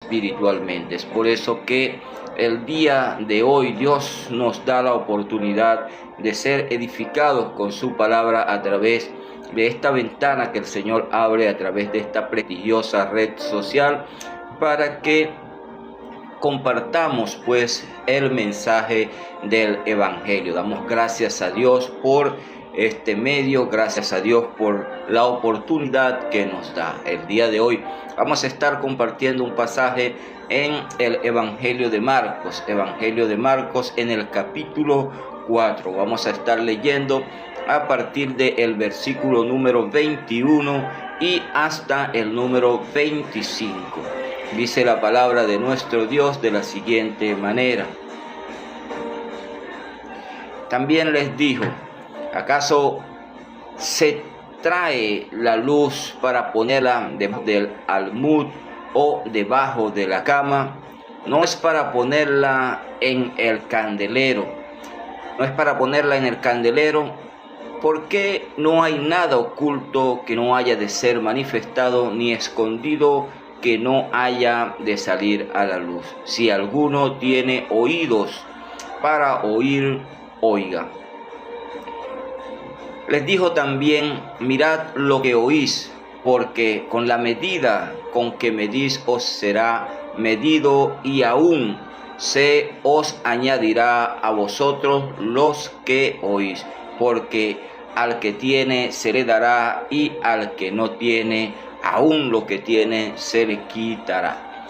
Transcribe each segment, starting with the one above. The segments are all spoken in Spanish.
espiritualmente. Es por eso que el día de hoy Dios nos da la oportunidad de ser edificados con su palabra a través de esta ventana que el Señor abre a través de esta prestigiosa red social, para que compartamos pues el mensaje del Evangelio. Damos gracias a Dios por este medio, gracias a Dios por la oportunidad que nos da. El día de hoy vamos a estar compartiendo un pasaje en el Evangelio de Marcos en el capítulo 4. Vamos a estar leyendo a partir del versículo número 21 y hasta el número 25. Dice la palabra de nuestro Dios de la siguiente manera: también les dijo, ¿acaso se trae la luz para ponerla debajo del almud o debajo de la cama? No es para ponerla en el candelero. No es para ponerla en el candelero, porque no hay nada oculto que no haya de ser manifestado, ni escondido que no haya de salir a la luz. Si alguno tiene oídos para oír, oiga. Les dijo también, mirad lo que oís, porque con la medida con que medís os será medido, y aún se os añadirá a vosotros los que oís, porque al que tiene se le dará, y al que no tiene, aún lo que tiene se le quitará.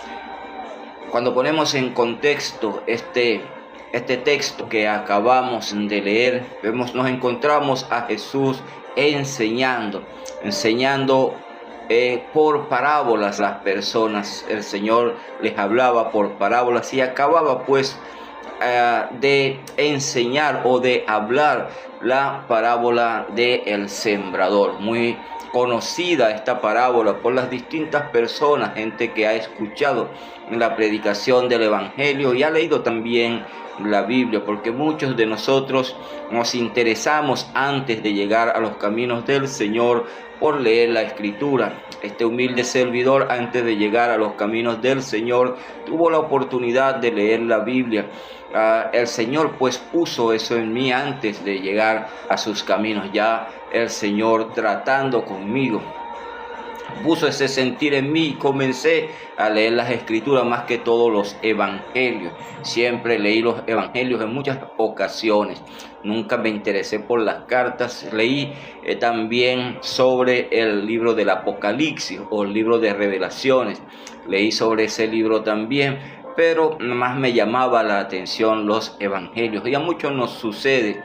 Cuando ponemos en contexto este texto que acabamos de leer, nos encontramos a Jesús enseñando por parábolas a las personas. El Señor les hablaba por parábolas y acababa pues de enseñar o de hablar la parábola del sembrador. Muy conocida esta parábola por las distintas personas, gente que ha escuchado la predicación del Evangelio y ha leído también la Biblia, porque muchos de nosotros nos interesamos antes de llegar a los caminos del Señor por leer la Escritura. Este humilde servidor, antes de llegar a los caminos del Señor, tuvo la oportunidad de leer la Biblia. El Señor pues puso eso en mí antes de llegar a sus caminos. Ya el Señor tratando conmigo puso ese sentir en mí y comencé a leer las Escrituras, más que todos los Evangelios. Siempre leí los Evangelios en muchas ocasiones. Nunca me interesé por las cartas. Leí también sobre el libro del Apocalipsis o el libro de Revelaciones. Leí sobre ese libro también, pero más me llamaba la atención los Evangelios. Y a muchos nos sucede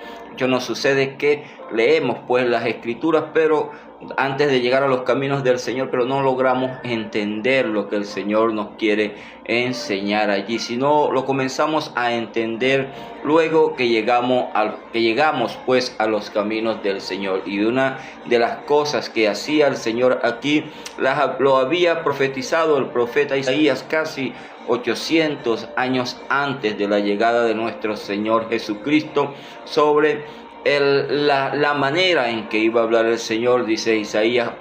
que leemos pues las Escrituras, pero antes de llegar a los caminos del Señor, pero no logramos entender lo que el Señor nos quiere enseñar allí. Si no lo comenzamos a entender luego que llegamos pues a los caminos del Señor. Y una de las cosas que hacía el Señor aquí lo había profetizado el profeta Isaías casi 800 años antes de la llegada de nuestro Señor Jesucristo, sobre la manera en que iba a hablar el Señor. Dice Isaías,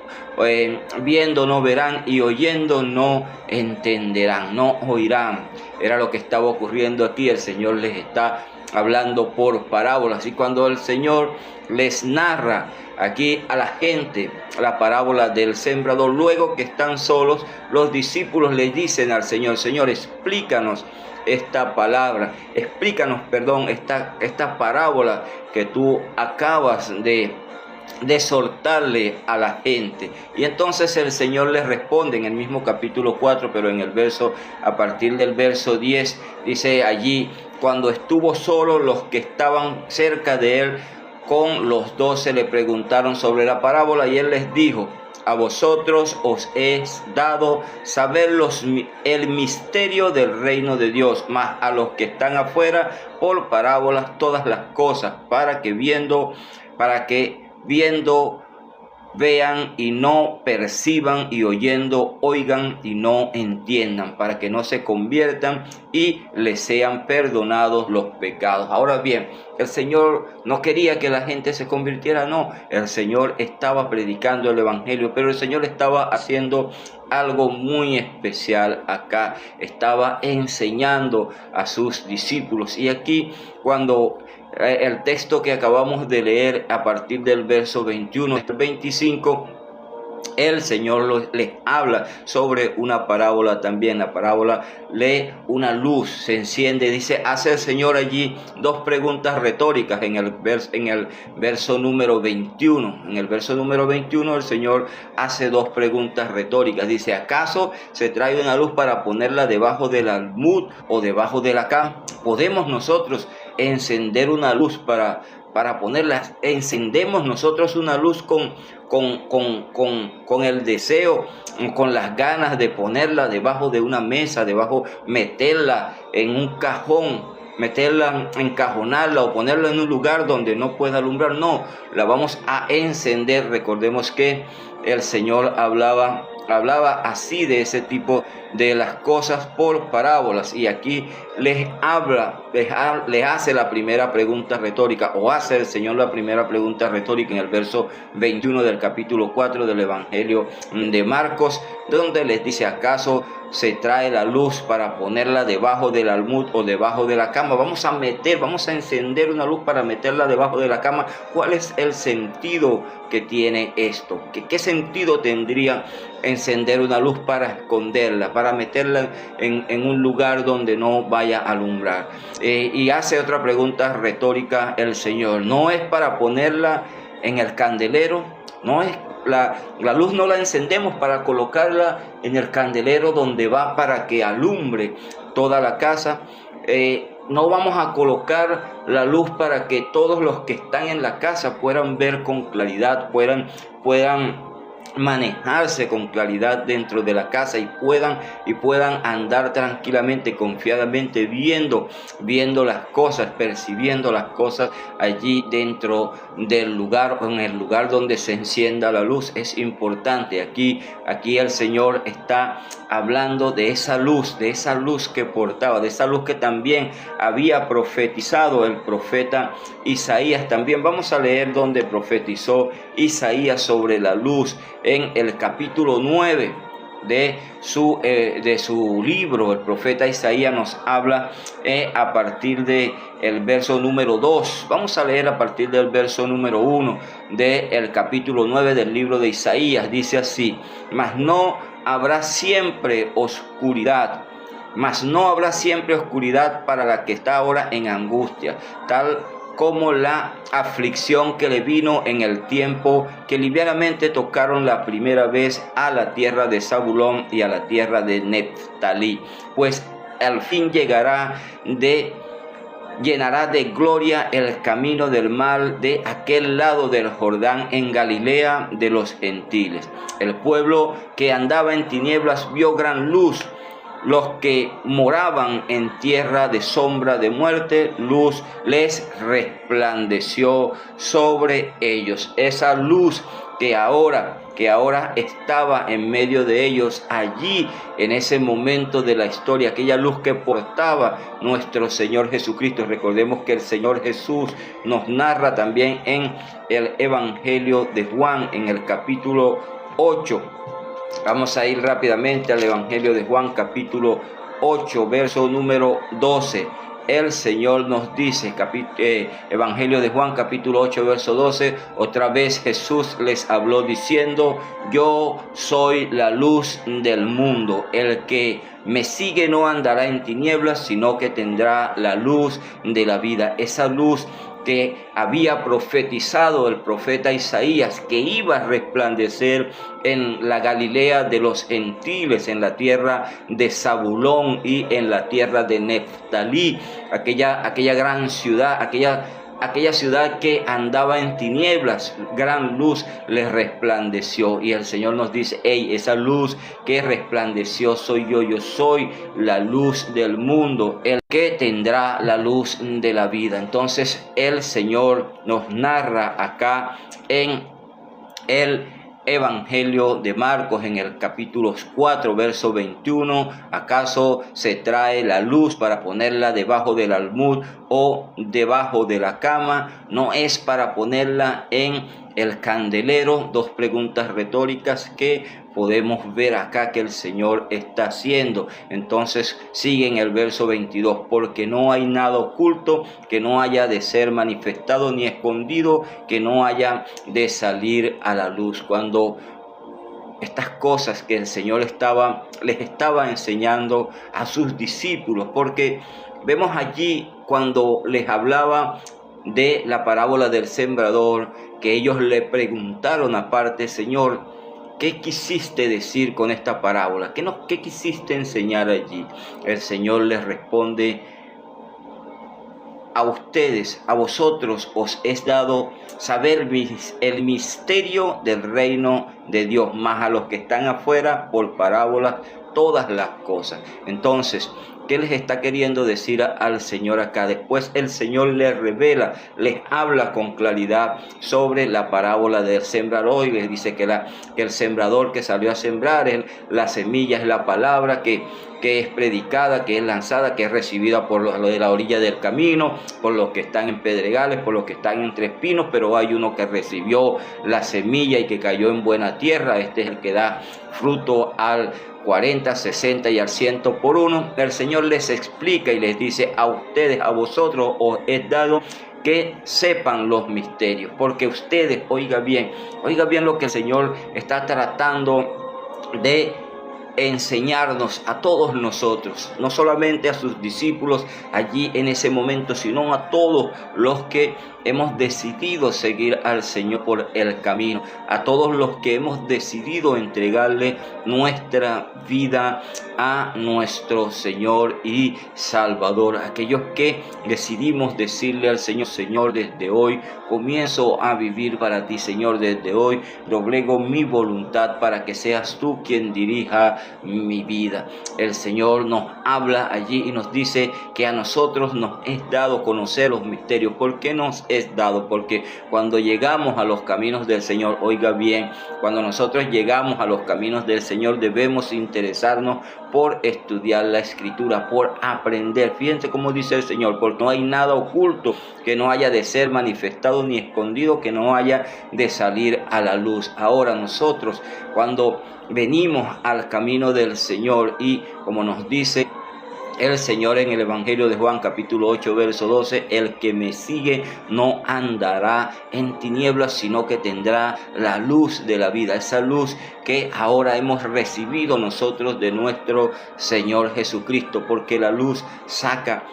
viendo no verán y oyendo no entenderán, no oirán. Era lo que estaba ocurriendo aquí. El Señor les está hablando por parábolas, y cuando el Señor les narra aquí a la gente la parábola del sembrador, luego que están solos, los discípulos le dicen al Señor: Señor, explícanos esta palabra, esta parábola que tú acabas de soltarle a la gente. Y entonces el Señor les responde en el mismo capítulo 4, pero a partir del verso 10, dice allí: cuando estuvo solo, los que estaban cerca de él con los 12 le preguntaron sobre la parábola, y él les dijo: a vosotros os es dado saber el misterio del reino de Dios, mas a los que están afuera por parábolas todas las cosas, para que viendo vean y no perciban, y oyendo oigan y no entiendan, para que no se conviertan y les sean perdonados los pecados. Ahora bien, el Señor no quería que la gente se convirtiera, no. El Señor estaba predicando el Evangelio, pero el Señor estaba haciendo algo muy especial acá. Estaba enseñando a sus discípulos. Y aquí, cuando el texto que acabamos de leer a partir del verso 21 hasta el 25, el Señor les habla sobre una parábola también. La parábola lee una luz, se enciende, dice, hace el Señor allí dos preguntas retóricas en el verso número 21. En el verso número 21 el Señor hace dos preguntas retóricas. Dice, ¿acaso se trae una luz para ponerla debajo del almud o debajo de la cama? ¿Podemos nosotros encender una luz para ponerla? ¿Encendemos nosotros una luz con el deseo, con las ganas de ponerla debajo de una mesa, meterla en un cajón, meterla, encajonarla o ponerla en un lugar donde no pueda alumbrar? No, la vamos a encender. Recordemos que el Señor hablaba así de ese tipo de las cosas por parábolas, y aquí les hace la primera pregunta retórica, o hace el Señor la primera pregunta retórica en el verso 21 del capítulo 4 del Evangelio de Marcos, donde les dice, ¿acaso se trae la luz para ponerla debajo del almud o debajo de la cama? Vamos a encender una luz para meterla debajo de la cama. ¿Cuál es el sentido que tiene esto? ¿Qué sentido tendría encender una luz para esconderla, para meterla en un lugar donde no vaya a alumbrar? Y hace otra pregunta retórica el Señor. ¿No es para ponerla en el candelero? ¿No es la luz no la encendemos para colocarla en el candelero donde va para que alumbre toda la casa? No vamos a colocar la luz para que todos los que están en la casa puedan ver con claridad, puedan manejarse con claridad dentro de la casa y puedan andar tranquilamente, confiadamente, viendo las cosas, percibiendo las cosas allí dentro del lugar, o en el lugar donde se encienda la luz. Es importante. Aquí el Señor está hablando de esa luz que portaba, de esa luz que también había profetizado el profeta Isaías. También vamos a leer donde profetizó Isaías sobre la luz en el capítulo 9 de su libro. El profeta Isaías nos habla a partir del verso número 2. Vamos a leer a partir del verso número 1 del capítulo 9 del libro de Isaías. Dice así: mas no habrá siempre oscuridad para la que está ahora en angustia, tal como la aflicción que le vino en el tiempo que livianamente tocaron la primera vez a la tierra de Zabulón y a la tierra de Neftalí, pues al fin llenará de gloria el camino del mar de aquel lado del Jordán, en Galilea de los gentiles. El pueblo que andaba en tinieblas vio gran luz. Los que moraban en tierra de sombra de muerte, luz les resplandeció sobre ellos. Esa luz que ahora estaba en medio de ellos, allí en ese momento de la historia, aquella luz que portaba nuestro Señor Jesucristo. Recordemos que el Señor Jesús nos narra también en el Evangelio de Juan, en el capítulo 8. Vamos a ir rápidamente al Evangelio de Juan, capítulo 8, verso número 12. El Señor nos dice, Evangelio de Juan, capítulo 8, verso 12, otra vez Jesús les habló diciendo: yo soy la luz del mundo. El que me sigue no andará en tinieblas, sino que tendrá la luz de la vida. Esa luz que había profetizado el profeta Isaías, que iba a resplandecer en la Galilea de los gentiles, en la tierra de Zabulón y en la tierra de Neftalí, aquella gran ciudad, aquella ciudad que andaba en tinieblas, gran luz les resplandeció. Y el Señor nos dice: esa luz que resplandeció soy yo soy la luz del mundo, el que tendrá la luz de la vida. Entonces el Señor nos narra acá en el Evangelio de Marcos en el capítulo 4, verso 21, ¿acaso se trae la luz para ponerla debajo del almud o debajo de la cama? ¿No es para ponerla en el candelero? Dos preguntas retóricas que podemos ver acá que el Señor está haciendo. Entonces sigue en el verso 22, porque no hay nada oculto que no haya de ser manifestado, ni escondido que no haya de salir a la luz. Cuando estas cosas que el Señor les estaba enseñando a sus discípulos, porque vemos allí cuando les hablaba de la parábola del sembrador, que ellos le preguntaron aparte: Señor, ¿qué quisiste decir con esta parábola? ¿Qué quisiste enseñar allí? El Señor les responde: a ustedes, a vosotros os es dado saber el misterio del reino de Dios, más a los que están afuera por parábolas todas las cosas. Entonces, ¿qué les está queriendo decir al Señor acá? Después el Señor les revela, les habla con claridad sobre la parábola del sembrador, y les dice que el sembrador que salió a sembrar, la semilla es la palabra que es predicada, que es lanzada, que es recibida por los de la orilla del camino, por los que están en pedregales, por los que están entre espinos, pero hay uno que recibió la semilla y que cayó en buena tierra. Este es el que da fruto al 40, 60 y al 100 por uno. El Señor les explica y les dice: a ustedes, a vosotros os es dado que sepan los misterios, porque ustedes, oiga bien lo que el Señor está tratando de enseñarnos a todos nosotros, no solamente a sus discípulos allí en ese momento, sino a todos los que hemos decidido seguir al Señor por el camino, a todos los que hemos decidido entregarle nuestra vida a nuestro Señor y Salvador, aquellos que decidimos decirle al Señor: Señor, desde hoy comienzo a vivir para ti, Señor, desde hoy doblego mi voluntad para que seas tú quien dirija mi vida. El Señor nos habla allí y nos dice que a nosotros nos es dado conocer los misterios. ¿Por qué nos es dado? Porque cuando llegamos a los caminos del Señor, oiga bien, cuando nosotros llegamos a los caminos del Señor debemos interesarnos por estudiar la Escritura, por aprender. Fíjense cómo dice el Señor: porque no hay nada oculto que no haya de ser manifestado, ni escondido que no haya de salir a la luz. Ahora nosotros, cuando venimos al camino del Señor, y como nos dice el Señor en el Evangelio de Juan capítulo 8 verso 12: el que me sigue no andará en tinieblas, sino que tendrá la luz de la vida. Esa luz que ahora hemos recibido nosotros de nuestro Señor Jesucristo, porque la luz saca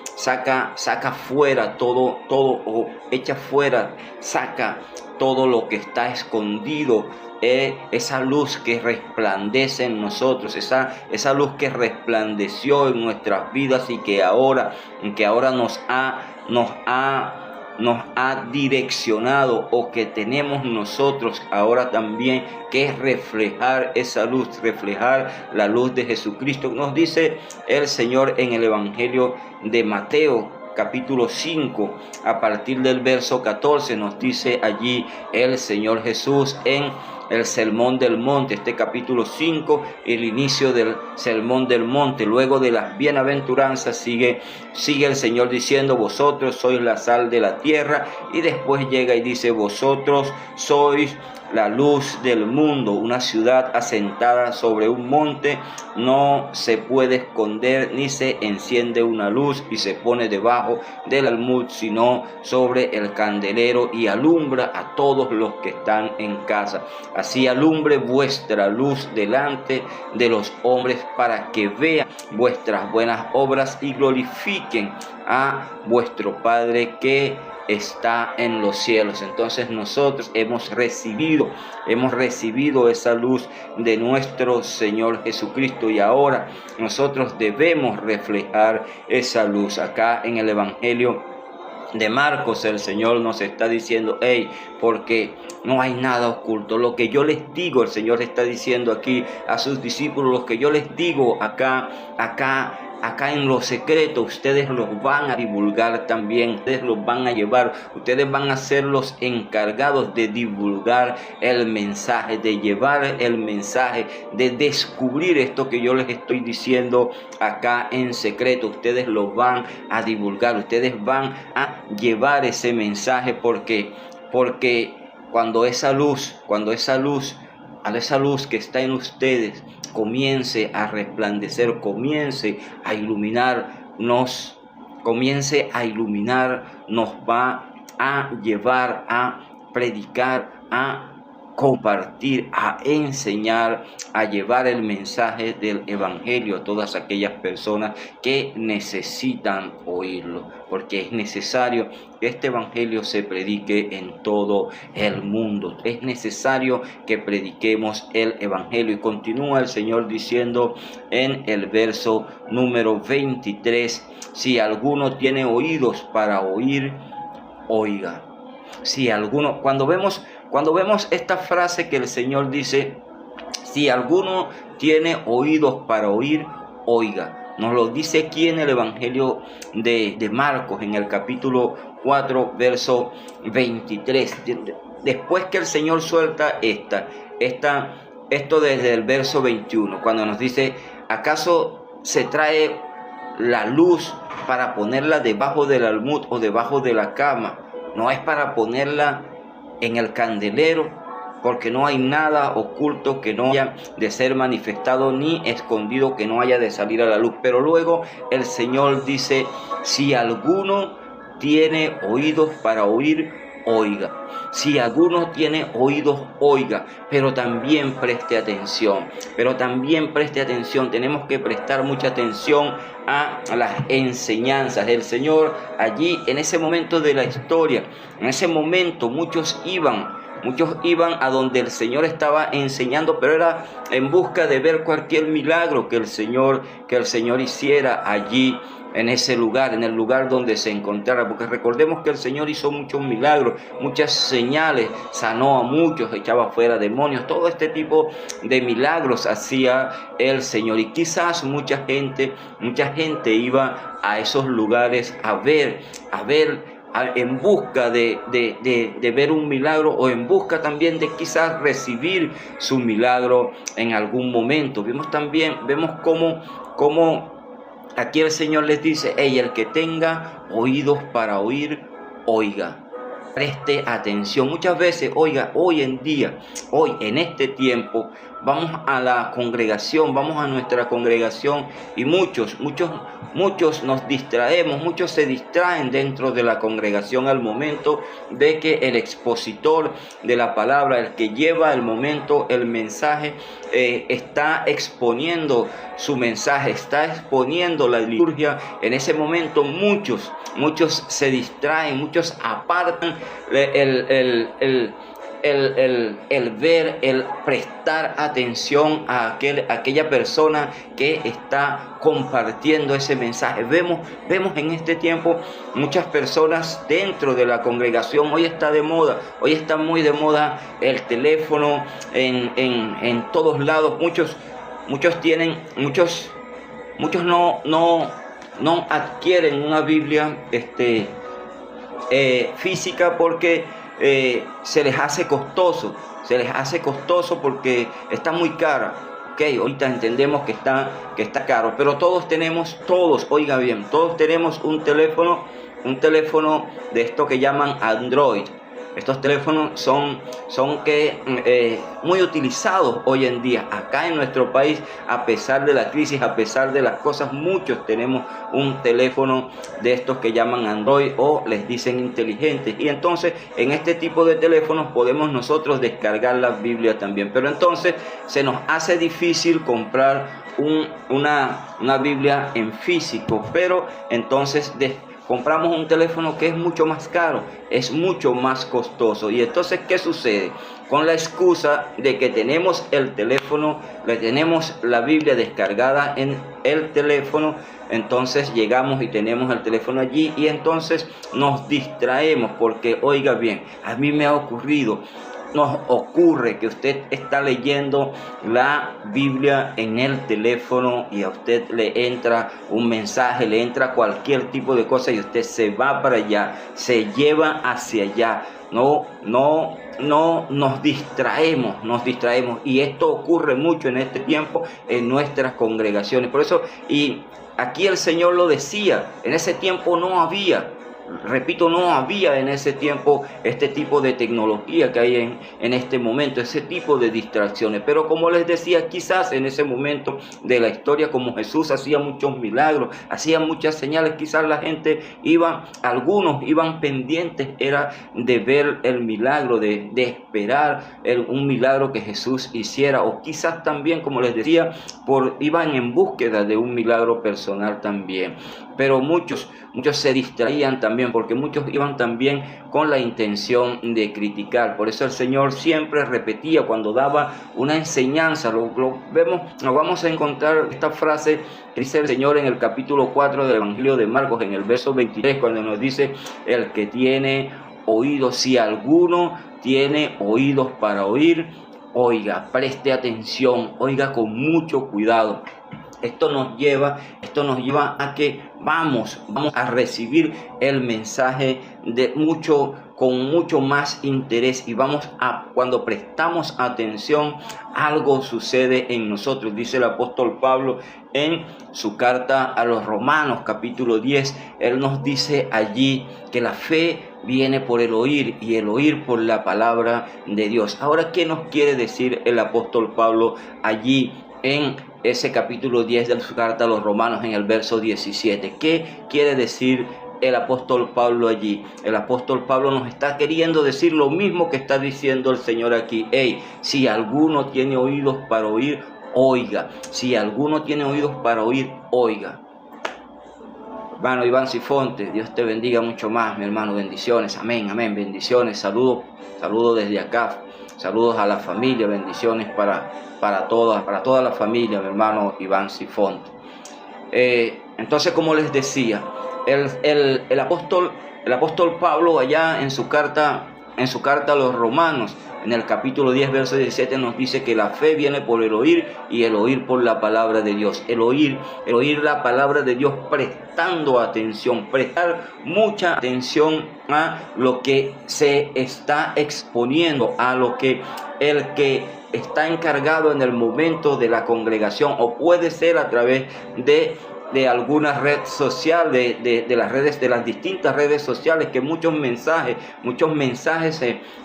fuera todo, o echa fuera, saca todo lo que está escondido. Esa luz que resplandece en nosotros, esa luz que resplandeció en nuestras vidas y que ahora nos ha direccionado, o que tenemos nosotros ahora también que reflejar esa luz, reflejar la luz de Jesucristo. Nos dice el Señor en el Evangelio de Mateo capítulo 5, a partir del verso 14, nos dice allí el Señor Jesús en el Sermón del Monte, este capítulo 5, el inicio del Sermón del Monte. Luego de las bienaventuranzas sigue el Señor diciendo: vosotros sois la sal de la tierra, y después llega y dice: vosotros sois la luz del mundo. Una ciudad asentada sobre un monte no se puede esconder, ni se enciende una luz y se pone debajo del almud, sino sobre el candelero, y alumbra a todos los que están en casa. Así alumbre vuestra luz delante de los hombres, para que vean vuestras buenas obras y glorifiquen a vuestro Padre que está en los cielos. Entonces nosotros hemos recibido esa luz de nuestro Señor Jesucristo, y ahora nosotros debemos reflejar esa luz. Acá en el Evangelio de Marcos el Señor nos está diciendo: porque no hay nada oculto. Lo que yo les digo, el Señor está diciendo aquí a sus discípulos, lo que yo les digo acá en lo secreto, ustedes los van a divulgar también, ustedes los van a llevar, ustedes van a ser los encargados de divulgar el mensaje, de llevar el mensaje, de descubrir esto que yo les estoy diciendo acá en secreto. Ustedes lo van a divulgar, ustedes van a llevar ese mensaje porque cuando esa luz que está en ustedes comience a resplandecer, comience a iluminarnos, nos va a llevar a predicar, a compartir, a enseñar, a llevar el mensaje del evangelio a todas aquellas personas que necesitan oírlo, porque es necesario que este evangelio se predique en todo el mundo. Es necesario que prediquemos el evangelio. Y continúa el Señor diciendo en el verso número 23, si alguno tiene oídos para oír, oiga. Si alguno, cuando vemos esta frase que el Señor dice, si alguno tiene oídos para oír, oiga. Nos lo dice aquí en el Evangelio de Marcos, en el capítulo 4, verso 23. Después que el Señor suelta esto desde el verso 21, cuando nos dice, ¿acaso se trae la luz para ponerla debajo del almud o debajo de la cama? No es para ponerla en el candelero, porque no hay nada oculto que no haya de ser manifestado, ni escondido que no haya de salir a la luz. Pero luego el Señor dice, si alguno tiene oídos para oír, oiga. Si alguno tiene oídos, oiga, pero también preste atención. Tenemos que prestar mucha atención a las enseñanzas del Señor. Allí, en ese momento de la historia, en ese momento muchos iban a donde el Señor estaba enseñando, pero era en busca de ver cualquier milagro que el Señor hiciera allí, en ese lugar, en el lugar donde se encontrara, porque recordemos que el Señor hizo muchos milagros, muchas señales, sanó a muchos, echaba fuera demonios, todo este tipo de milagros hacía el Señor. Y quizás mucha gente iba a esos lugares a ver en busca de ver un milagro, o en busca también de quizás recibir su milagro en algún momento. Vemos cómo aquí el Señor les dice, el que tenga oídos para oír, oiga. Preste atención. Muchas veces, hoy en día, hoy en este tiempo, vamos a la congregación, vamos a nuestra congregación y muchos nos distraemos, muchos se distraen dentro de la congregación al momento de que el expositor de la palabra, el que lleva el mensaje, está exponiendo su mensaje, está exponiendo la liturgia. En ese momento muchos se distraen, muchos apartan el ver, el prestar atención a aquella persona que está compartiendo ese mensaje. Vemos en este tiempo muchas personas dentro de la congregación. Hoy está muy de moda el teléfono en todos lados. Muchos no adquieren una Biblia física porque se les hace costoso porque está muy cara. Ahorita entendemos que está caro, pero todos tenemos un teléfono de esto que llaman Android. Estos teléfonos son muy utilizados hoy en día. Acá en nuestro país, a pesar de la crisis, a pesar de las cosas, muchos tenemos un teléfono de estos que llaman Android, o les dicen inteligentes. Y entonces en este tipo de teléfonos podemos nosotros descargar la Biblia también. Pero entonces se nos hace difícil comprar una Biblia en físico. Pero entonces compramos un teléfono que es mucho más caro, es mucho más costoso. Y entonces, ¿qué sucede? Con la excusa de que tenemos el teléfono, tenemos la Biblia descargada en el teléfono, entonces llegamos y tenemos el teléfono allí y entonces nos distraemos, porque, oiga bien, a mí me ha ocurrido nos ocurre que usted está leyendo la Biblia en el teléfono y a usted le entra un mensaje, le entra cualquier tipo de cosa y usted se va para allá, se lleva hacia allá. No nos distraemos y esto ocurre mucho en este tiempo en nuestras congregaciones. Por eso, y aquí el Señor lo decía, en ese tiempo no había en ese tiempo este tipo de tecnología que hay en este momento, ese tipo de distracciones. Pero como les decía, quizás en ese momento de la historia, como Jesús hacía muchos milagros, hacía muchas señales, quizás la gente algunos iban pendientes, era de ver el milagro, de esperar un milagro que Jesús hiciera, o quizás también, como les decía, iban en búsqueda de un milagro personal también. Pero muchos se distraían también, porque muchos iban también con la intención de criticar. Por eso el Señor siempre repetía cuando daba una enseñanza, nos vamos a encontrar esta frase que dice el Señor en el capítulo 4 del Evangelio de Marcos, en el verso 23, cuando nos dice: el que tiene oídos, si alguno tiene oídos para oír, oiga, preste atención, oiga con mucho cuidado. Esto nos lleva a que vamos a recibir el mensaje con mucho más interés, y cuando prestamos atención, algo sucede en nosotros. Dice el apóstol Pablo en su carta a los Romanos, capítulo 10, él nos dice allí que la fe viene por el oír y el oír por la palabra de Dios. Ahora, ¿qué nos quiere decir el apóstol Pablo allí en ese capítulo 10 de su carta a los Romanos, en el verso 17? ¿Qué quiere decir el apóstol Pablo allí? El apóstol Pablo nos está queriendo decir lo mismo que está diciendo el Señor aquí. Si alguno tiene oídos para oír, oiga. Si alguno tiene oídos para oír, oiga. Hermano Iván Sifonte, Dios te bendiga mucho más, mi hermano. Bendiciones, amén, bendiciones. Saludos desde acá. Saludos a la familia, bendiciones para toda la familia, mi hermano Iván Sifonte. Entonces, como les decía, el apóstol Pablo, allá en su carta a los Romanos, en el capítulo 10, verso 17, nos dice que la fe viene por el oír y el oír por la palabra de Dios. El oír la palabra de Dios prestando atención, prestar mucha atención a lo que se está exponiendo, a lo que el que está encargado en el momento de la congregación, o puede ser a través de alguna red social, de las distintas redes sociales, que muchos mensajes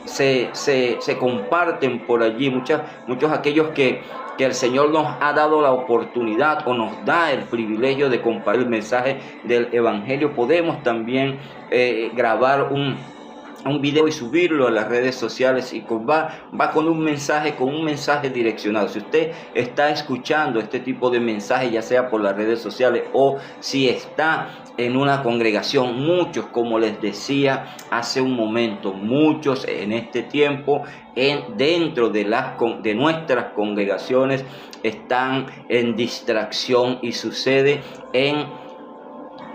se comparten por allí, muchos aquellos que el Señor nos ha dado la oportunidad, o nos da el privilegio de compartir el mensaje del Evangelio. Podemos también grabar un video y subirlo a las redes sociales, y va con un mensaje direccionado. Si usted está escuchando este tipo de mensajes, ya sea por las redes sociales o si está en una congregación, muchos, como les decía hace un momento, muchos en este tiempo dentro de nuestras congregaciones están en distracción, y sucede en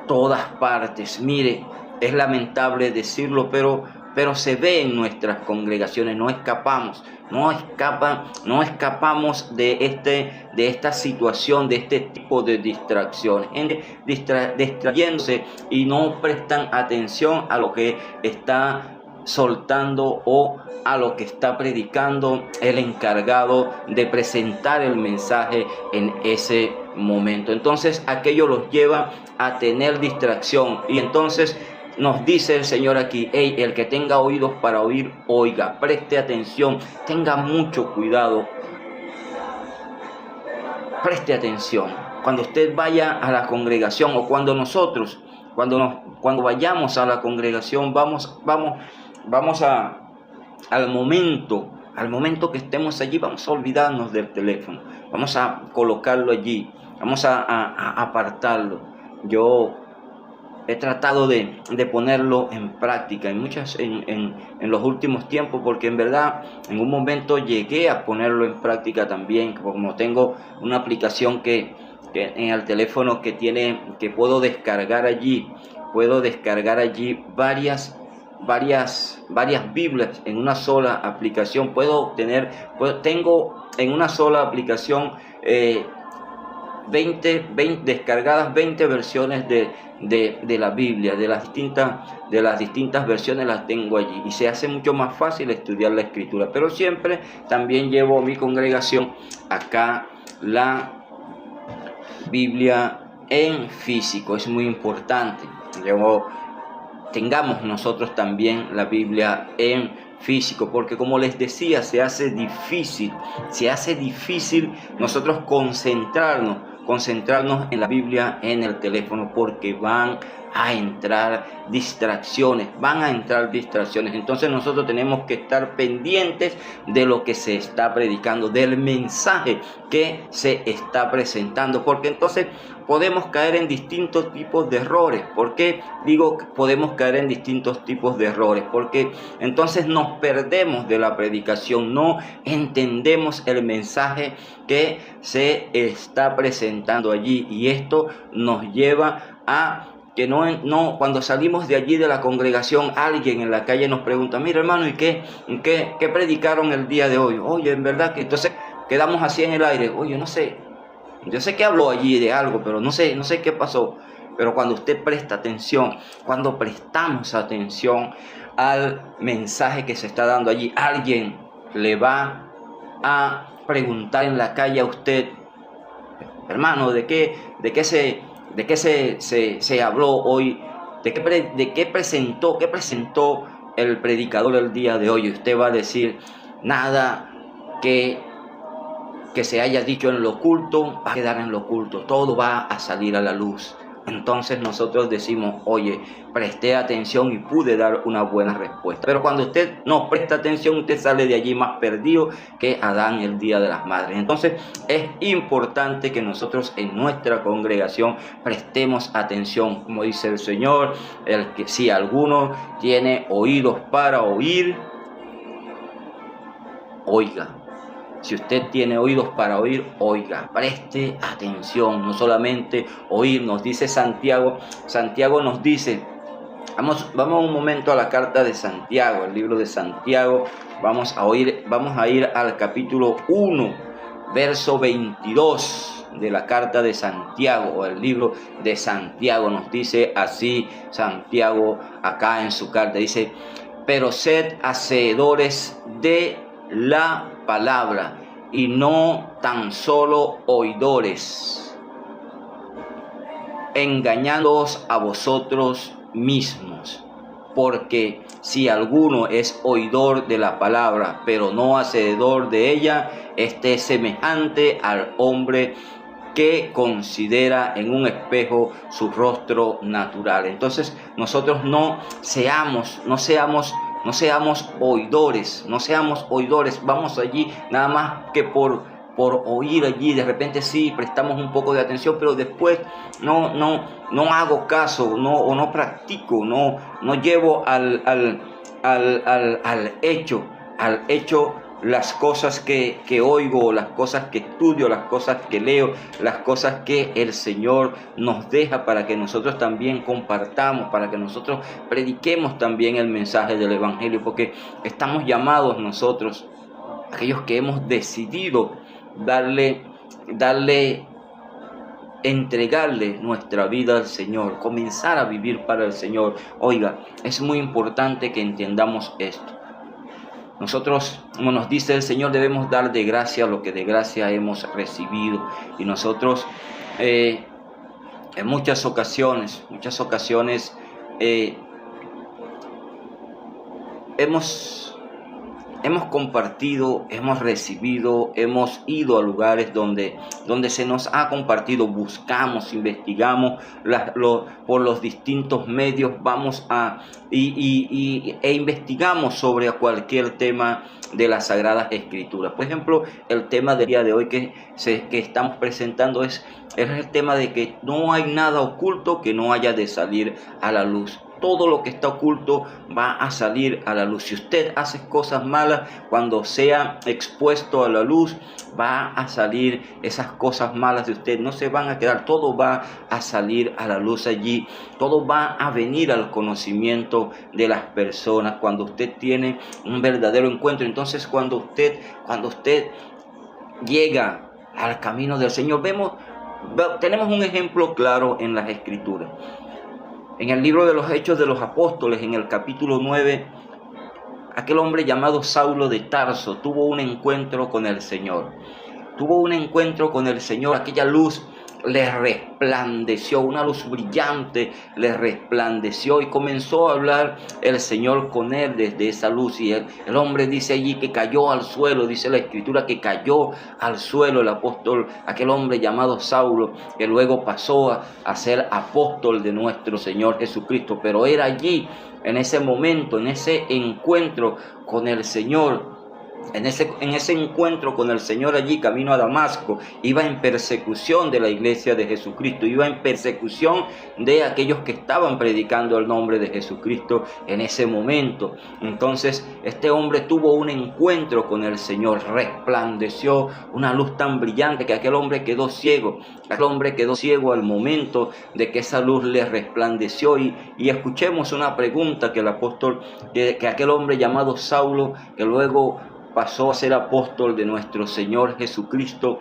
todas partes. Mire, es lamentable decirlo, pero se ve en nuestras congregaciones. No escapamos de esta situación, de este tipo de distracciones, distrayéndose, y no prestan atención a lo que está soltando o a lo que está predicando el encargado de presentar el mensaje en ese momento. Entonces aquello los lleva a tener distracción, y entonces nos dice el Señor aquí: el que tenga oídos para oír, oiga, preste atención, tenga mucho cuidado, preste atención. Cuando usted vaya a la congregación, o cuando vayamos a la congregación, vamos al momento que estemos allí, vamos a olvidarnos del teléfono, vamos a colocarlo allí, vamos a apartarlo. Yo he tratado de ponerlo en práctica en los últimos tiempos, porque en verdad en un momento llegué a ponerlo en práctica también, como tengo una aplicación que en el teléfono que puedo descargar allí varias varias Biblias en una sola aplicación. Tengo en una sola aplicación 20 descargadas 20 versiones de la Biblia, de las distintas versiones las tengo allí, y se hace mucho más fácil estudiar la Escritura. Pero siempre también llevo a mi congregación acá la Biblia en físico. Es muy importante tengamos nosotros también la Biblia en físico, porque como les decía, se hace difícil nosotros concentrarnos en la Biblia en el teléfono, porque van a entrar distracciones. Entonces nosotros tenemos que estar pendientes de lo que se está predicando, del mensaje que se está presentando, porque entonces podemos caer en distintos tipos de errores. ¿Por qué digo que podemos caer en distintos tipos de errores? Porque entonces nos perdemos de la predicación, no entendemos el mensaje que se está presentando allí, y esto nos lleva a que no cuando salimos de allí de la congregación, alguien en la calle nos pregunta: mira, hermano, ¿y qué predicaron el día de hoy? Oye, en verdad que entonces quedamos así en el aire. Oye, no sé, yo sé que habló allí de algo, pero no sé qué pasó. Pero cuando usted presta atención, cuando prestamos atención al mensaje que se está dando allí, alguien le va a preguntar en la calle a usted: hermano, ¿de qué se habló hoy? ¿Qué presentó el predicador el día de hoy? Y usted va a decir: nada que se haya dicho en lo oculto va a quedar en lo oculto, todo va a salir a la luz. Entonces nosotros decimos: oye, presté atención y pude dar una buena respuesta. Pero cuando usted no presta atención, usted sale de allí más perdido que Adán el día de las madres. Entonces es importante que nosotros en nuestra congregación prestemos atención. Como dice el Señor, si alguno tiene oídos para oír, oiga. Si usted tiene oídos para oír, oiga, preste atención, no solamente oír. Nos dice Santiago nos dice, vamos un momento a la carta de Santiago, el libro de Santiago. Vamos a ir al capítulo 1, verso 22 de la carta de Santiago, o el libro de Santiago. Nos dice así Santiago acá en su carta, dice: pero sed hacedores de la palabra y no tan solo oidores, engañándoos a vosotros mismos. Porque si alguno es oidor de la palabra, pero no hacedor de ella, este es semejante al hombre que considera en un espejo su rostro natural. Entonces nosotros no seamos oidores, vamos allí nada más que por oír allí. De repente sí prestamos un poco de atención, pero después no hago caso, no practico, no llevo al hecho las cosas que oigo, las cosas que estudio, las cosas que leo, las cosas que el Señor nos deja para que nosotros también compartamos, para que nosotros prediquemos también el mensaje del Evangelio, porque estamos llamados nosotros, aquellos que hemos decidido entregarle nuestra vida al Señor, comenzar a vivir para el Señor. Oiga, es muy importante que entendamos esto. Nosotros, como nos dice el Señor, debemos dar de gracia lo que de gracia hemos recibido. Y nosotros en muchas ocasiones hemos compartido, hemos recibido, hemos ido a lugares donde se nos ha compartido, buscamos, investigamos por los distintos medios, vamos e investigamos sobre cualquier tema de las Sagradas Escrituras. Por ejemplo, el tema del día de hoy que estamos presentando es el tema de que no hay nada oculto que no haya de salir a la luz. todo lo que está oculto va a salir a la luz. Si usted hace cosas malas, cuando sea expuesto a la luz, va a salir esas cosas malas de usted. No se van a quedar, todo va a salir a la luz allí. Todo va a venir al conocimiento de las personas cuando usted tiene un verdadero encuentro. Entonces cuando usted llega al camino del Señor, tenemos un ejemplo claro en las Escrituras. En el libro de los Hechos de los Apóstoles, en el capítulo 9, aquel hombre llamado Saulo de Tarso tuvo un encuentro con el Señor. Aquella luz le resplandeció, una luz brillante le resplandeció y comenzó a hablar el Señor con él desde esa luz. Y el hombre dice allí que cayó al suelo, dice la Escritura que cayó al suelo el apóstol, aquel hombre llamado Saulo, que luego pasó a ser apóstol de nuestro Señor Jesucristo. Pero era allí, en ese momento, en ese encuentro con el Señor, en ese encuentro con el Señor allí, camino a Damasco, iba en persecución de la iglesia de Jesucristo, iba en persecución de aquellos que estaban predicando el nombre de Jesucristo en ese momento. Entonces este hombre tuvo un encuentro con el Señor, resplandeció una luz tan brillante que aquel hombre quedó ciego. Aquel hombre quedó ciego al momento de que esa luz le resplandeció. Y escuchemos una pregunta que el apóstol, que aquel hombre llamado Saulo, que luego pasó a ser apóstol de nuestro Señor Jesucristo,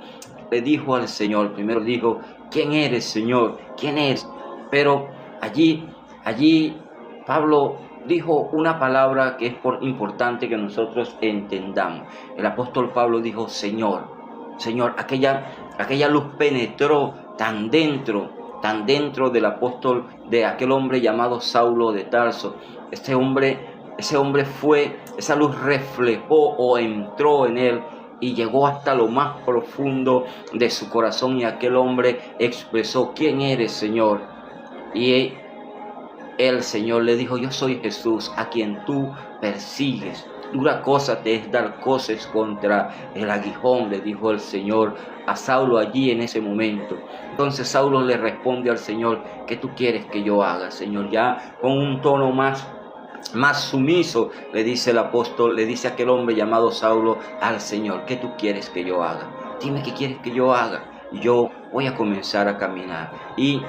le dijo al Señor. Primero dijo: ¿quién eres, Señor? ¿Quién eres? Pero allí Pablo dijo una palabra que es importante que nosotros entendamos. El apóstol Pablo dijo: Señor. Aquella luz penetró tan dentro del apóstol, de aquel hombre llamado Saulo de Tarso. Ese hombre esa luz reflejó o entró en él y llegó hasta lo más profundo de su corazón, y aquel hombre expresó: ¿quién eres, Señor? Y el Señor le dijo: yo soy Jesús, a quien tú persigues. Dura cosa te es dar coces contra el aguijón, le dijo el Señor a Saulo allí en ese momento. Entonces Saulo le responde al Señor: ¿qué tú quieres que yo haga, Señor? Ya con un tono más sumiso le dice el apóstol, le dice aquel hombre llamado Saulo al Señor: ¿qué tú quieres que yo haga? Dime qué quieres que yo haga y yo voy a comenzar a caminar. Y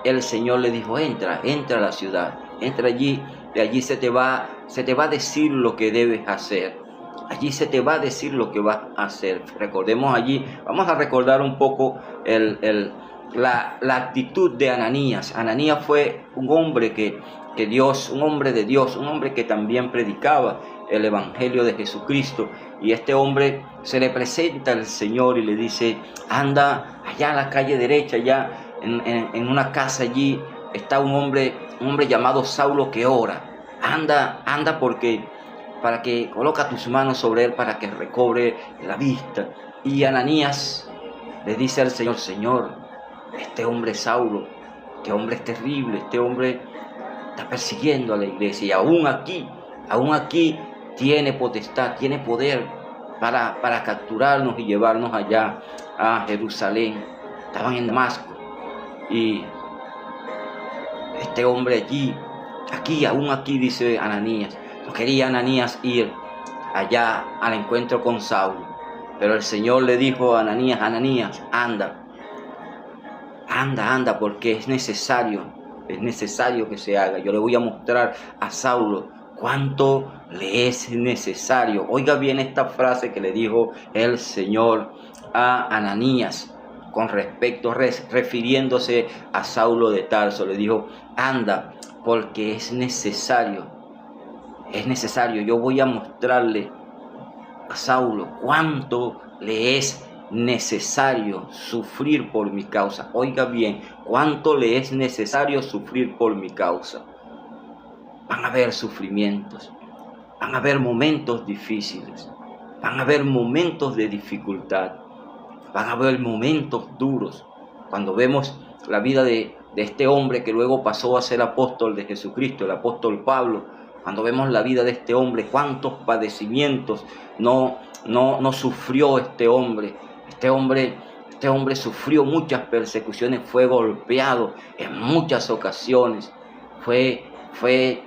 el Señor le dijo: entra a la ciudad, entra allí, de allí se te va a decir lo que debes hacer. Allí se te va a decir lo que vas a hacer. Recordemos allí, vamos a recordar un poco la actitud de Ananías. Ananías fue un hombre un hombre de Dios, un hombre que también predicaba el evangelio de Jesucristo. Y este hombre se le presenta al Señor y le dice: anda allá a la calle derecha, allá en una casa, allí está un hombre llamado Saulo que ora. Anda para que coloca tus manos sobre él para que recobre la vista. Y Ananías le dice al Señor: Señor, este hombre Saulo, este hombre es terrible, este hombre está persiguiendo a la iglesia, y aún aquí tiene potestad, tiene poder para capturarnos y llevarnos allá a Jerusalén. Estaban en Damasco y este hombre aún aquí, dice Ananías. No quería Ananías ir allá al encuentro con Saulo, pero el Señor le dijo a Ananías: Ananías, anda, porque es necesario que se haga. Yo le voy a mostrar a Saulo cuánto le es necesario. Oiga bien esta frase que le dijo el Señor a Ananías con respecto, refiriéndose a Saulo de Tarso. Le dijo: anda, porque es necesario. Yo voy a mostrarle a Saulo cuánto le es necesario sufrir por mi causa. Oiga bien, cuánto le es necesario sufrir por mi causa. Van a haber sufrimientos, van a haber momentos difíciles, van a haber momentos de dificultad, van a haber momentos duros. Cuando vemos la vida de este hombre que luego pasó a ser apóstol de Jesucristo, el apóstol Pablo, cuando vemos la vida de este hombre, cuántos padecimientos no sufrió este hombre. Este hombre sufrió muchas persecuciones, fue golpeado en muchas ocasiones, fue fue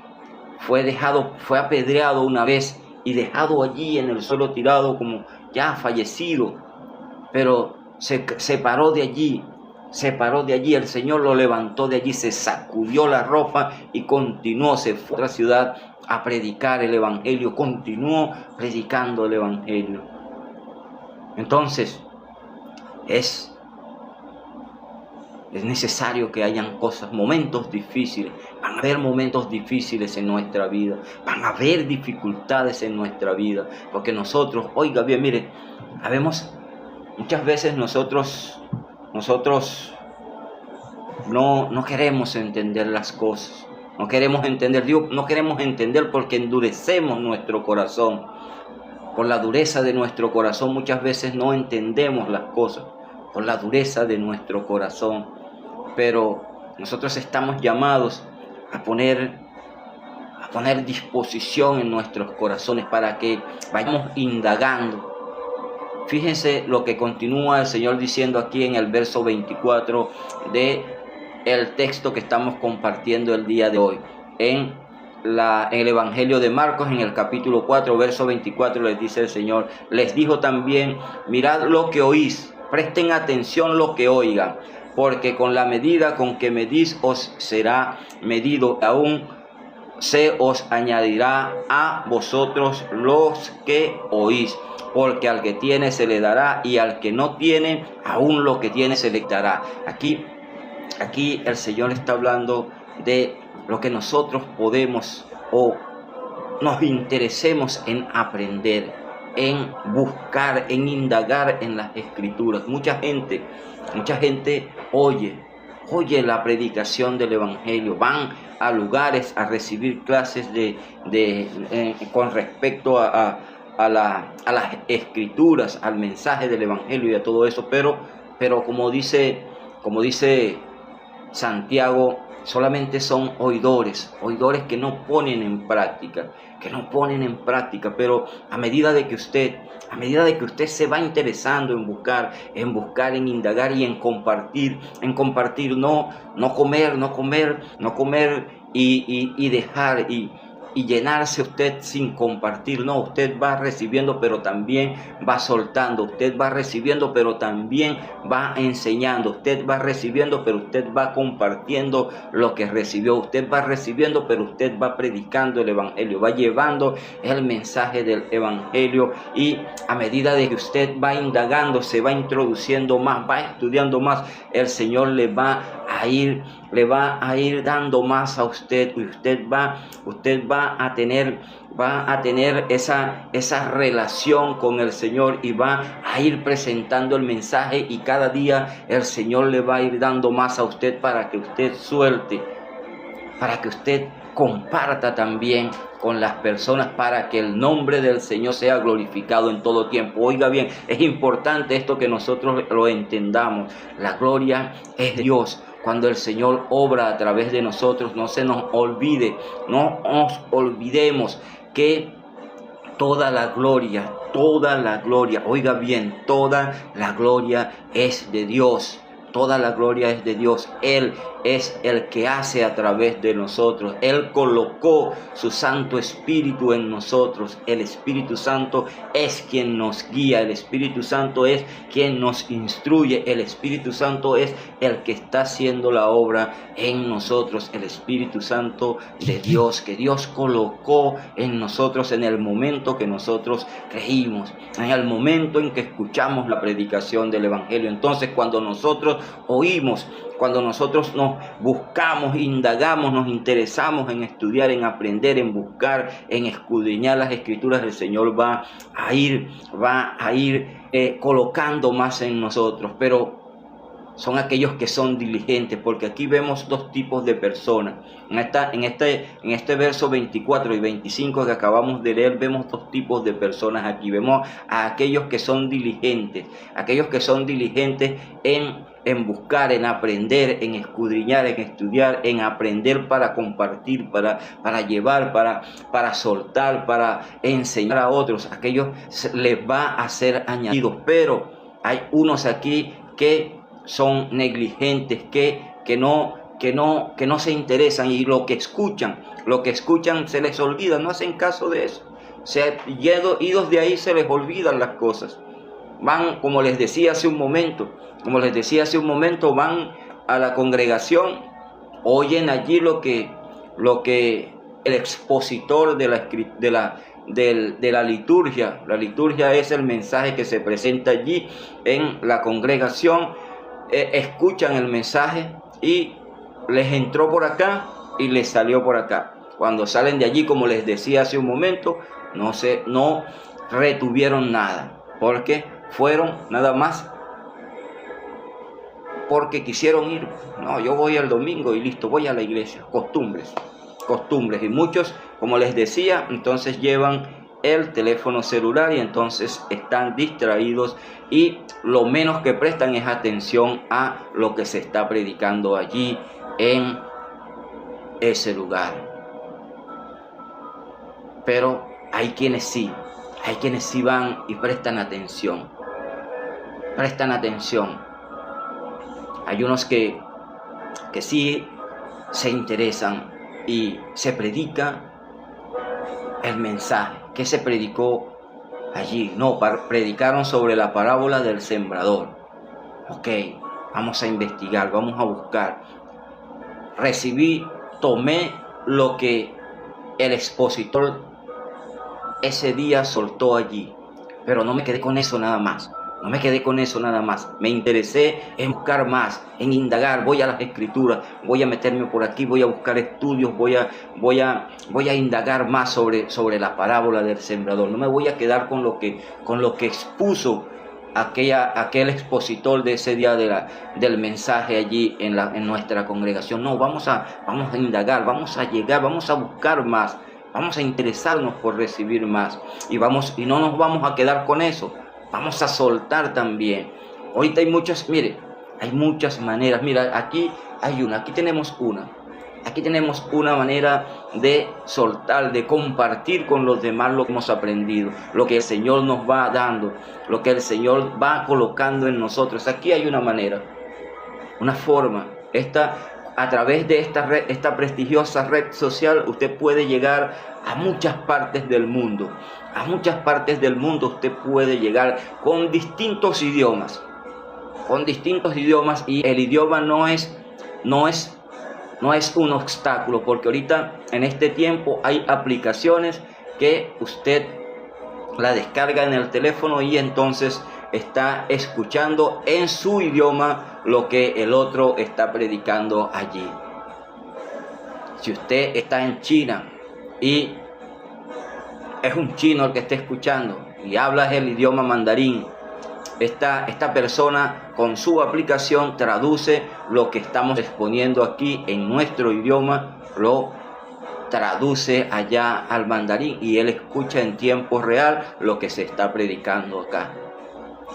apedreado una vez y dejado allí en el suelo tirado como ya fallecido, pero se paró de allí, el Señor lo levantó de allí, se sacudió la ropa y continuó, se fue a otra ciudad a predicar el Evangelio, continuó predicando el Evangelio. Entonces, es necesario que hayan momentos difíciles. Van a haber momentos difíciles en nuestra vida. Van a haber dificultades en nuestra vida. Porque nosotros, oiga bien, mire, muchas veces nosotros no queremos entender las cosas. No queremos entender porque endurecemos nuestro corazón. Por la dureza de nuestro corazón muchas veces no entendemos las cosas. Por la dureza de nuestro corazón. Pero nosotros estamos llamados a poner disposición en nuestros corazones para que vayamos indagando. Fíjense lo que continúa el Señor diciendo aquí en el verso 24 del texto que estamos compartiendo el día de hoy. En el Evangelio de Marcos, en el capítulo 4, verso 24, les dice el Señor: les dijo también, mirad lo que oís, presten atención lo que oigan, porque con la medida con que medís os será medido, aún se os añadirá a vosotros los que oís. Porque al que tiene se le dará, y al que no tiene, aún lo que tiene se le dará. Aquí el Señor está hablando de lo que nosotros podemos o nos interesemos en aprender, en buscar, en indagar en las Escrituras. Mucha gente oye la predicación del Evangelio, van a lugares a recibir clases con respecto a las Escrituras, al mensaje del Evangelio y a todo eso, pero como dice Santiago, solamente son oidores que no ponen en práctica, pero a medida de que usted se va interesando en buscar, en indagar y en compartir, no comer y dejar y llenarse usted sin compartir. No, usted va recibiendo pero también va soltando, usted va recibiendo pero también va enseñando, usted va recibiendo pero usted va compartiendo lo que recibió, usted va recibiendo pero usted va predicando el Evangelio, va llevando el mensaje del Evangelio, y a medida de que usted va indagando, se va introduciendo más, va estudiando más, el Señor le va a ir dando más a usted, y usted va a tener esa relación con el Señor, y va a ir presentando el mensaje, y cada día el Señor le va a ir dando más a usted para que usted suelte, para que usted comparta también con las personas, para que el nombre del Señor sea glorificado en todo tiempo. Oiga bien, es importante esto que nosotros lo entendamos. La gloria es de Dios. Cuando el Señor obra a través de nosotros, no nos olvidemos que toda la gloria, oiga bien, toda la gloria es de Dios. Toda la gloria es de Dios. Él es el que hace a través de nosotros. Él colocó su Santo Espíritu en nosotros. El Espíritu Santo es quien nos guía. El Espíritu Santo es quien nos instruye. El Espíritu Santo es el que está haciendo la obra en nosotros. El Espíritu Santo de Dios, que Dios colocó en nosotros en el momento que nosotros creímos, en el momento en que escuchamos la predicación del Evangelio. Entonces, cuando nosotros oímos, cuando nosotros nos buscamos, indagamos, nos interesamos en estudiar, en aprender, en buscar, en escudriñar las Escrituras, el Señor va a ir colocando más en nosotros. Pero son aquellos que son diligentes, porque aquí vemos dos tipos de personas. En este verso 24 y 25 que acabamos de leer, vemos dos tipos de personas aquí. Vemos a aquellos que son diligentes, en buscar, en aprender, en escudriñar, en estudiar, en aprender para compartir, para llevar, para soltar, para enseñar a otros. Aquellos les va a ser añadidos, pero hay unos aquí que son negligentes, que que no se interesan, y lo que escuchan se les olvida, no hacen caso de eso. Idos de ahí se les olvidan las cosas. Van, como les decía hace un momento, van a la congregación, oyen allí lo que el expositor de la liturgia. La liturgia es el mensaje que se presenta allí en la congregación. Escuchan el mensaje y les entró por acá y les salió por acá. Cuando salen de allí, como les decía hace un momento, no retuvieron nada, porque fueron nada más porque quisieron ir. No, yo voy el domingo y listo, voy a la iglesia. Costumbres. Y muchos, como les decía, entonces llevan el teléfono celular y entonces están distraídos, y lo menos que prestan es atención a lo que se está predicando allí en ese lugar. Pero hay quienes sí van y prestan atención. Hay unos que sí se interesan y se predica el mensaje. ¿Qué se predicó allí? No, predicaron sobre la parábola del sembrador. Ok, vamos a investigar, vamos a buscar. Tomé lo que el expositor ese día soltó allí, pero no me quedé con eso nada más. Me interesé en buscar más, en indagar. Voy a las escrituras, voy a meterme por aquí, voy a buscar estudios, voy a indagar más sobre la parábola del sembrador. No me voy a quedar con lo que expuso aquel expositor de ese día del mensaje allí en nuestra congregación. No, vamos a indagar, vamos a llegar, vamos a buscar más, vamos a interesarnos por recibir más, y no nos vamos a quedar con eso. Vamos a soltar también. Ahorita hay muchas maneras. Mira, aquí tenemos una manera de soltar, de compartir con los demás lo que hemos aprendido, lo que el Señor nos va dando, lo que el Señor va colocando en nosotros. Aquí hay una manera, una forma. A través de esta prestigiosa red social, usted puede llegar a muchas partes del mundo. Usted puede llegar con distintos idiomas, y el idioma no es un obstáculo, porque ahorita en este tiempo hay aplicaciones que usted la descarga en el teléfono y entonces está escuchando en su idioma lo que el otro está predicando allí. Si usted está en China y es un chino el que está escuchando y habla el idioma mandarín, esta persona con su aplicación traduce lo que estamos exponiendo aquí en nuestro idioma, lo traduce allá al mandarín, y él escucha en tiempo real lo que se está predicando acá.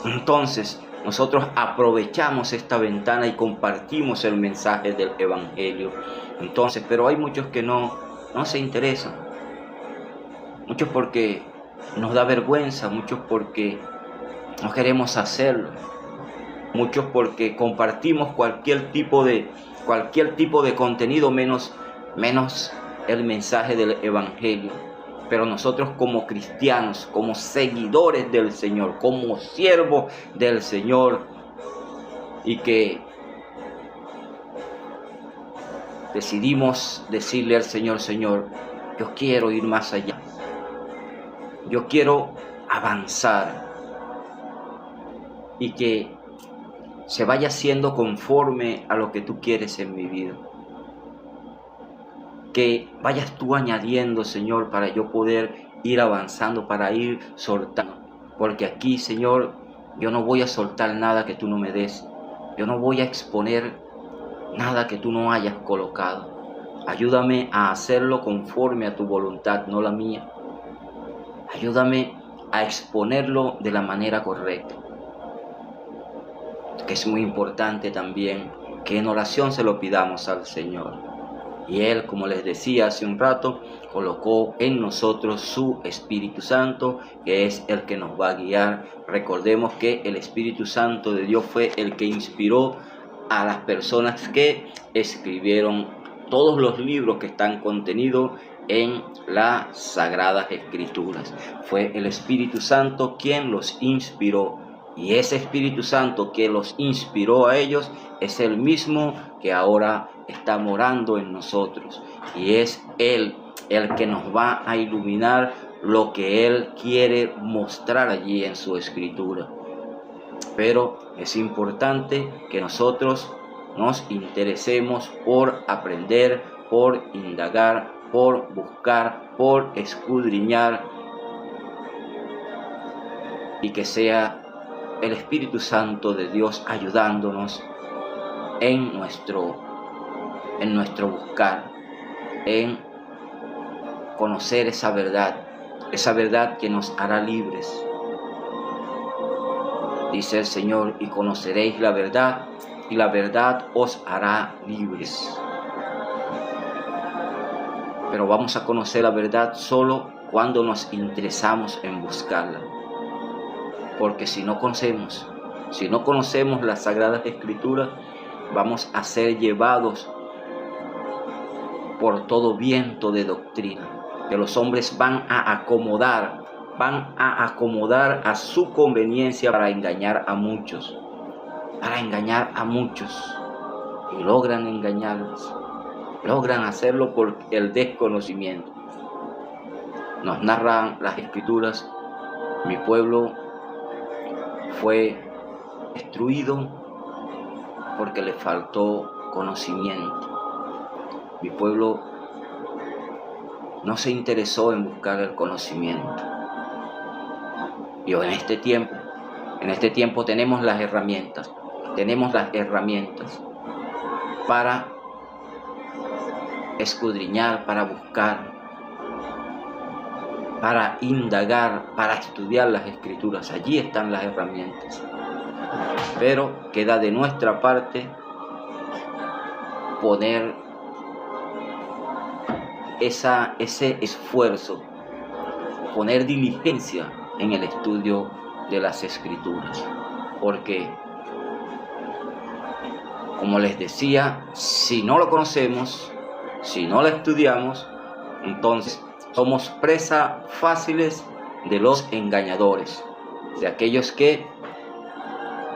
Entonces nosotros aprovechamos esta ventana y compartimos el mensaje del evangelio. Entonces, pero hay muchos que no se interesan, muchos porque nos da vergüenza, muchos porque no queremos hacerlo, muchos porque compartimos cualquier tipo de contenido menos el mensaje del evangelio. Pero nosotros, como cristianos, como seguidores del Señor, como siervos del Señor, y que decidimos decirle al Señor: Señor, yo quiero ir más allá, yo quiero avanzar, y que se vaya haciendo conforme a lo que tú quieres en mi vida. Que vayas tú añadiendo, Señor, para yo poder ir avanzando, para ir soltando. Porque aquí, Señor, yo no voy a soltar nada que tú no me des. Yo no voy a exponer nada que tú no hayas colocado. Ayúdame a hacerlo conforme a tu voluntad, no la mía. Ayúdame a exponerlo de la manera correcta. Que es muy importante también que en oración se lo pidamos al Señor. Y Él, como les decía hace un rato, colocó en nosotros su Espíritu Santo, que es el que nos va a guiar. Recordemos que el Espíritu Santo de Dios fue el que inspiró a las personas que escribieron todos los libros que están contenidos en las Sagradas Escrituras. Fue el Espíritu Santo quien los inspiró, y ese Espíritu Santo que los inspiró a ellos es el mismo que ahora está morando en nosotros, y es Él el que nos va a iluminar lo que Él quiere mostrar allí en su Escritura. Pero es importante que nosotros nos interesemos por aprender, por indagar, por buscar, por escudriñar, y que sea el Espíritu Santo de Dios ayudándonos en nuestro buscar, en conocer esa verdad que nos hará libres. Dice el Señor: y conoceréis la verdad, y la verdad os hará libres. Pero vamos a conocer la verdad solo cuando nos interesamos en buscarla. Porque si no conocemos las Sagradas Escrituras, vamos a ser llevados por todo viento de doctrina, que los hombres van a acomodar a su conveniencia para engañar a muchos, y logran engañarlos, logran hacerlo por el desconocimiento. Nos narran las Escrituras: mi pueblo fue destruido porque le faltó conocimiento. Mi pueblo no se interesó en buscar el conocimiento. Y en este tiempo tenemos las herramientas para escudriñar, para buscar, para indagar, para estudiar las Escrituras. Allí están las herramientas. Pero queda de nuestra parte poner ese esfuerzo, poner diligencia en el estudio de las Escrituras. Porque, como les decía, si no lo conocemos, si no lo estudiamos, entonces somos presa fáciles de los engañadores, de aquellos que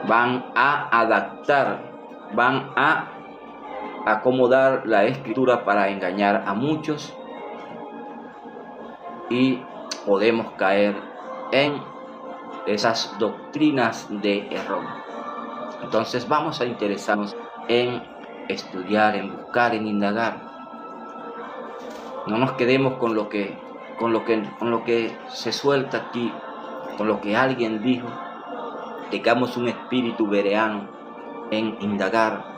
van a adaptar, van a acomodar la Escritura para engañar a muchos, y podemos caer en esas doctrinas de error. Entonces vamos a interesarnos en estudiar, en buscar, en indagar. No nos quedemos con lo que se suelta aquí, con lo que alguien dijo. Tengamos un espíritu bereano en indagar,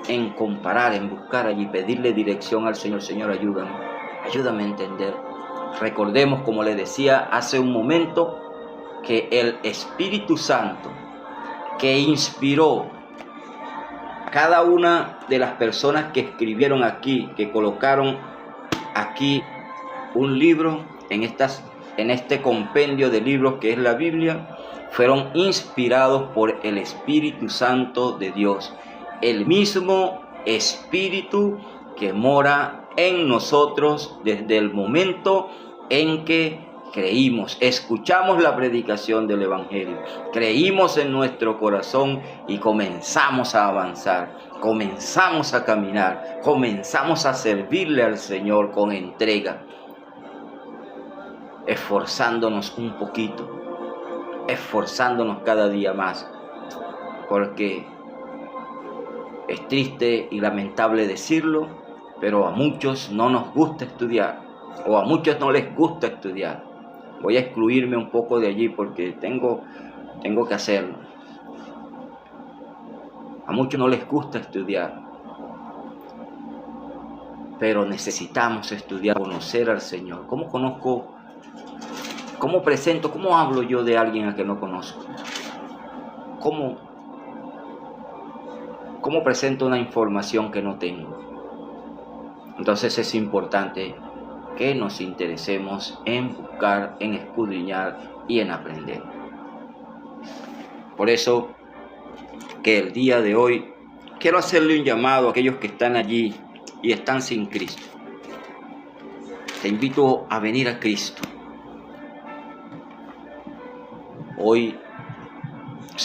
en comparar, en buscar allí, pedirle dirección al Señor. Señor, ayúdame a entender. Recordemos, como le decía hace un momento, que el Espíritu Santo que inspiró a cada una de las personas que escribieron aquí, que colocaron aquí un libro en este compendio de libros que es la Biblia, fueron inspirados por el Espíritu Santo de Dios, el mismo Espíritu que mora en nosotros desde el momento en que creímos, escuchamos la predicación del Evangelio, creímos en nuestro corazón y comenzamos a avanzar, comenzamos a caminar, comenzamos a servirle al Señor con entrega, esforzándonos un poquito, esforzándonos cada día más, porque es triste y lamentable decirlo, pero a muchos no nos gusta estudiar, o a muchos no les gusta estudiar. Voy a excluirme un poco de allí porque tengo que hacerlo. A muchos no les gusta estudiar, pero necesitamos estudiar, conocer al Señor. ¿Cómo conozco? ¿Cómo presento? ¿Cómo hablo yo de alguien a que no conozco? ¿Cómo presento una información que no tengo? Entonces es importante que nos interesemos en buscar, en escudriñar y en aprender. Por eso que el día de hoy quiero hacerle un llamado a aquellos que están allí y están sin Cristo. Te invito a venir a Cristo. Hoy